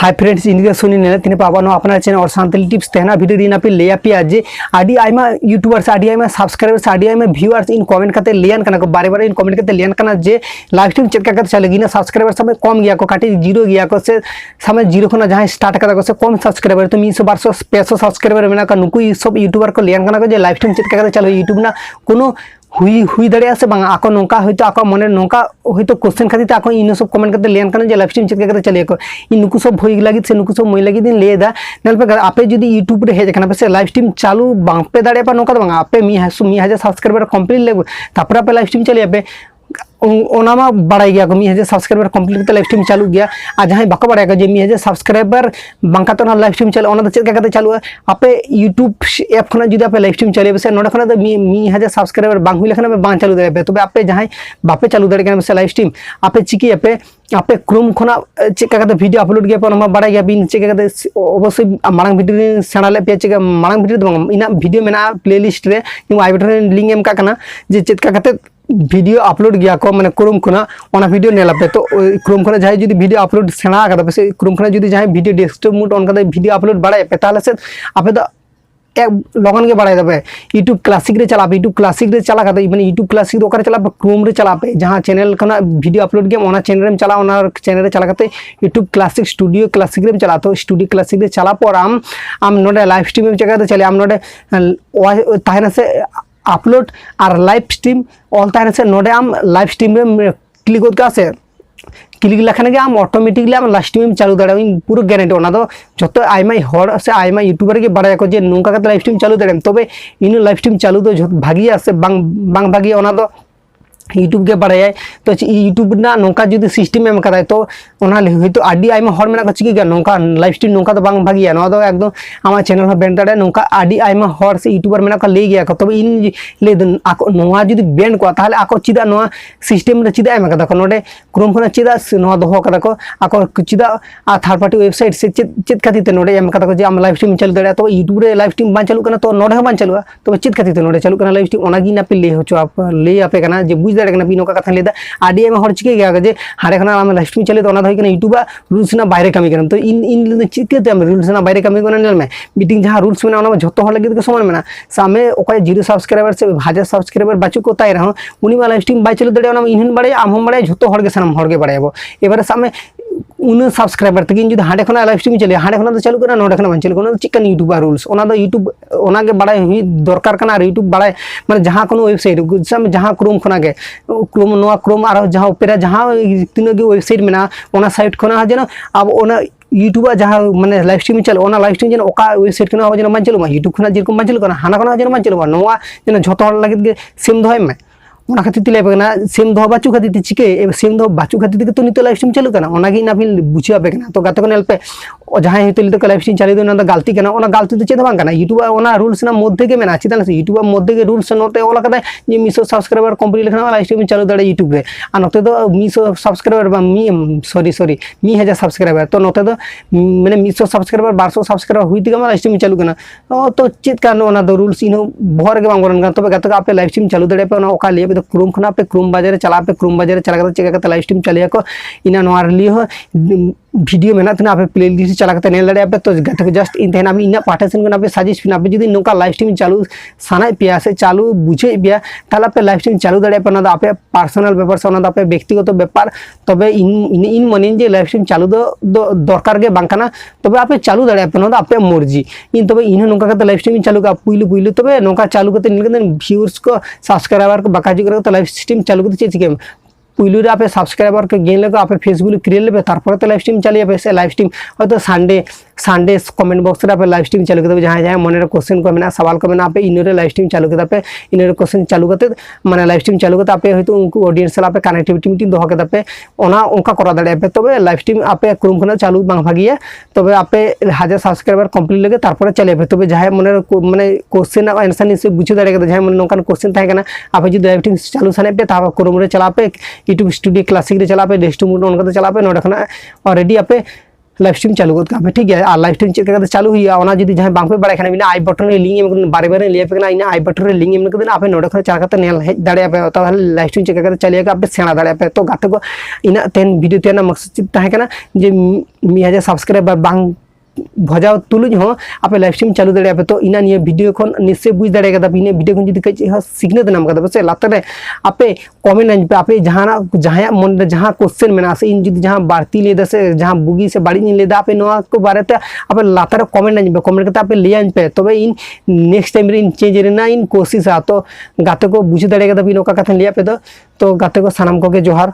Hi friends इनके सुनी ने तिने पाबा नो अपना चैनल और सांतली टिप्स तेना वीडियो दिन पे ले आपिया जे आडी आयमा यूट्यूबर्स आडी आयमा सब्सक्राइबर्स आडी आयमा व्यूअर्स इन कमेंट करते लेन कना को बारे बारे इन कमेंट करते लेन कना जे लाइव स्ट्रीम चेक करते चलेगी ना सब्सक्राइबर समय कम गया को काटी जीरो गया को से समय जीरो खना जहां स्टार्ट करा को से कम सब्सक्राइबर तो 100 200 500 सब्सक्राइबर मेना का नुकु सब यूट्यूबर को लेन कना को जे लाइव स्ट्रीम चेक करते चलो यूट्यूब ना कोनो हुई दाड़े से बांग आको नोंका होइतो आको मने नोंका होइतो क्वेश्चन खातिर आको इन सब कमेंट करते लेन कना जे लाइव स्ट्रीम चेक करते चले को इन नुकु सब होई लागित से नुकु सब मोय लागित दिन लेदा नेल पे आपे जदी यूट्यूब रे हेज कना पे से लाइव स्ट्रीम चालू बांग पे दाड़े पर नोंका बांग आपे 1000 सब्सक्राइबर कंप्लीट लेगो तापर आपे लाइव स्ट्रीम चले आपे ओना मा बड़ाई गया को 1000 सब्सक्राइबर कंप्लीट करते लाइव स्ट्रीम चालू गया आ जहां बाको बड़ाई का जे 1000 सब्सक्राइबर बांका तो ना लाइव स्ट्रीम चले ओना तो चेक करते चालू आपे यूट्यूब ऐप खना जदी आपे लाइव स्ट्रीम चले से नोडा खना तो 1000 सब्सक्राइबर बांग हुई लेखना बांग चालू दे तबे आपे जहां बापे चालू दे के से लाइव स्ट्रीम आपे चिकी आपे क्रोम खना चेक करते वीडियो अपलोड गया पर बड़ाई गया बिन चेक करते अवश्य मांग वीडियो सेना ले पे चेक मांग वीडियो इना वीडियो मेना प्लेलिस्ट रे आई बटन लिंक एम का कना जे चेक करते वीडियो अपलोड गया को माने क्रोम खना ओना वीडियो नेला पे तो क्रोम खना जाय जदी वीडियो अपलोड सेना का पे क्रोम खना जदी जाय वीडियो डेस्कटॉप मोड ऑन करते वीडियो अपलोड बड़ाय पे ताले से आपे तो एक लगन के बड़ाय दबे यूट्यूब क्लासिक रे चला पे यूट्यूब क्लासिक रे चला करते माने यूट्यूब क्लासिक रो करे चला पे क्रोम रे चला पे जहां चैनल खना वीडियो अपलोड गया ओना चैनल रे चला ओना चैनल रे चला करते यूट्यूब क्लासिक स्टूडियो क्लासिक रे चला तो स्टूडियो क्लासिक रे चला पर आम नोडे लाइव स्ट्रीम में चेक करते चले आम नोडे ताहेना से अपलोड और लाइव स्ट्रीम ऑल ताहेना से नोडे आम लाइव स्ट्रीम रे क्लिक होत का से क्लिक लखने के आम ऑटोमेटिकली आम लाइव स्ट्रीम चालू दाड़ा पूरा गारंटी ओना दो जतो आयमा हर से आयमा यूट्यूबर के बड़ाय को जे नोंका लाइव स्ट्रीम चालू दाड़ा तबे इन लाइव स्ट्रीम चालू दो भागिया से बांग भागिया ओना दो यूट्यूब के बड़ाय तो यूट्यूब ना नोंका जदी सिस्टम एम कदाय तो ओना होइतो आडी आयमा हर मेना को चिकी गया नोंका लाइव स्ट्रीम नोंका तो बांग भागिया नो दो एकदम आमा चैनल हो बेन दाड़े नोंका आडी आयमा हर से यूट्यूबर मेना को ले गया को तबे इन ले दन आको नोआ जदी बेन को ताहले आको चिदा नोआ सिस्टम रे चिदा एम कदा को नोडे क्रोम खना चिदा नोआ दोहो कदा को आको चिदा आ थर्ड पार्टी वेबसाइट से चित खातिर ते नोडे एम कदा को जे आम लाइव स्ट्रीम चल दाड़े तो यूट्यूब रे लाइव स्ट्रीम बां चालू कना तो नोडे हो बां चालू तो चित खातिर ते नोडे चालू कना लाइव स्ट्रीम ओना गी ना पे ले होचो आप ले आपे कना जे बुझ दाड़े कना बिनो का कथा लेदा आडी एम हर चिके गया जे हारे खना आम लाइव स्ट्रीम चले तो ओना होई कना यूट्यूब रूल्स ना बाहर कमी करन तो इन चिके ते हम रूल्स ना बाहर कमी करन नेल में मीटिंग जहां रूल्स में ओना झतो हर लगे के समान में सामे ओका 0 सब्सक्राइबर से 1000 सब्सक्राइबर बाचु को ताई रहो उनी मा लाइव स्ट्रीम बाय चले दड़े ओना इनहन बड़े आम हम बड़े झतो हर के सनम हर के बड़ेबो एबारे सामे उन सब्सक्राइबर तक जो हाडे खना लाइव स्ट्रीम चले हाडे खना तो चालू करना नोडे खना बन चले कोना चिकन यूट्यूब रूल्स ओना दो यूट्यूब ओना के बड़ाय हुई दरकार कना यूट्यूब बड़ाय माने जहां कोनो वेबसाइट जहां क्रोम खना के क्रोम नोआ क्रोम आरो जहां ओपेरा जहां तीनो के वेबसाइट मेना ओना साइट खना जेना अब ओना यूट्यूब जहां माने लाइव स्ट्रीम चले ओना लाइव स्ट्रीम जेना ओका वेबसाइट खना हो जेना मन चलो यूट्यूब खना जेरकम मन चलो कना हाना खना जेना मन चलो नोआ जेना झतो हर लागित के सेम दोय में ओना खातिर तिले बेना सेम दो बाचू खातिर चिके सेम दो बाचू खातिर तो नितो लाइव स्ट्रीम चालू करना ओना गी ना फिर बुझिया बेना तो गाते को नेल पे जहां हेतु लितो लाइव स्ट्रीम चालू ना गलती करना ओना गलती तो चेद बांग करना यूट्यूब ओना रूल्स ना मध्य के मेना चिता से यूट्यूब मध्य के रूल्स नोते ओला कदा जे 100 सब्सक्राइबर कंप्लीट लेखना लाइव स्ट्रीम चालू दाड़े यूट्यूब रे आ नोते तो 100 सब्सक्राइबर बा सॉरी 1000 सब्सक्राइबर तो नोते तो माने 100 सब्सक्राइबर 1200 सब्सक्राइबर हुई तिगा लाइव स्ट्रीम चालू करना तो चेद करना ओना दो रूल्स इनो भर के बांग करन तबे गाते आपे लाइव स्ट्रीम चालू दाड़े पे ओना ओका लिए तो क्रोम खना पे क्रोम बाजार चला पे क्रोम बाजार चला करते चेक करते लाइव स्ट्रीम चलिया को इना नोआर लिए हो वीडियो मेना तना आपे प्लेलिस्ट चला करते नेल दाड़े पे तो गाते को जस्ट इन तेना अभी इना पार्टिसिपेशन करना पे सजेस्ट फिन आपे जदी नोका लाइव स्ट्रीम चालू सानाय पिया से चालू बुझे बिया ताला पे लाइव स्ट्रीम चालू दाड़े पे ना आपे पर्सनल व्यापार से ना आपे व्यक्तिगत व्यापार तबे इन मने जे लाइव स्ट्रीम चालू दो दरकार के बांकाना तबे आपे चालू दाड़े पे ना आपे मर्जी इन तबे इन नोका करते लाइव स्ट्रीम चालू का पुइलु तबे नोका चालू करते निल करते व्यूअर्स को सब्सक्राइबर को बाकाजी करते लाइव स्ट्रीम चालू करते चिके पुइलु रे आपे सब्सक्राइबर के गेन लेको आपे फेसबुक क्रिएट लेबे तारपर तो लाइव स्ट्रीम चलिए पे से लाइव स्ट्रीम होतो संडे कमेंट बॉक्स रे आपे लाइव स्ट्रीम चालू करते जहां जहां मने क्वेश्चन को मेना सवाल को मेना आपे इनरे लाइव स्ट्रीम चालू करते आपे इनरे क्वेश्चन चालू करते माने लाइव स्ट्रीम चालू करते आपे होतो उनको ऑडियंस से आपे कनेक्टिविटी मीटिंग दोहो करते आपे ओना उनका करा दाड़े आपे तबे लाइव स्ट्रीम आपे क्रोम खना चालू बांग भागिया तबे आपे 1000 सब्सक्राइबर कंप्लीट लगे तारपर चले आपे तबे जहां मने क्वेश्चन आंसर नि से बुझे दाड़े करते जहां मने नोकान क्वेश्चन थाय कना आपे जदी लाइव स्ट्रीम चालू साने पे ता क्रोम रे चला पे यूट्यूब स्टूडियो क्लासिक रे चला पे डेस्कटॉप मोड ऑन करते चला पे नोडे खना ऑलरेडी आपे लाइव स्ट्रीम चालू गोद कापे ठीक है। और लाइव स्ट्रीम चेक करके चालू हुई ओना जुदी जहां बांग पे बड़ाय खाना बिना आई बटन रे लिंक एम बारे बारे लिया पे इन आई बटन रे लिंक एम कर आपे नोडे खन चार करते नेल हेज दाड़े पे तो लाइव स्ट्रीम चेक करके चलिएगा आपे सेना दाड़े पे। तो गाते को इन तेन वीडियो तेना मकसद ताहे कना जे 1000 सब्सक्राइबर बांग भजाव तुलुज हो आपे लाइव स्ट्रीम चालू दाड़े पे। तो इना निये वीडियो खन निश्चय बुझ दाड़े कदा इने वीडियो खन जुदी कई सिखने नाम कदा बसे लातरे आपे कमेंट अन पे आपे जहां मन जहां क्वेश्चन मेना से इन जुदी जहां बारती ले से जहां बुगी से बाड़ी इन लेदा आपे नोआ को बारेते आपे लातरे कमेंट अन पे कमेंट करते आपे ले अन पे तबे इन नेक्स्ट टाइम रे इन चेंज रेना इन कोशिश आ। तो गाते को बुझ दाड़े कदा बिन ओका कथा लिया पे तो गाते को सनाम को के जोहार।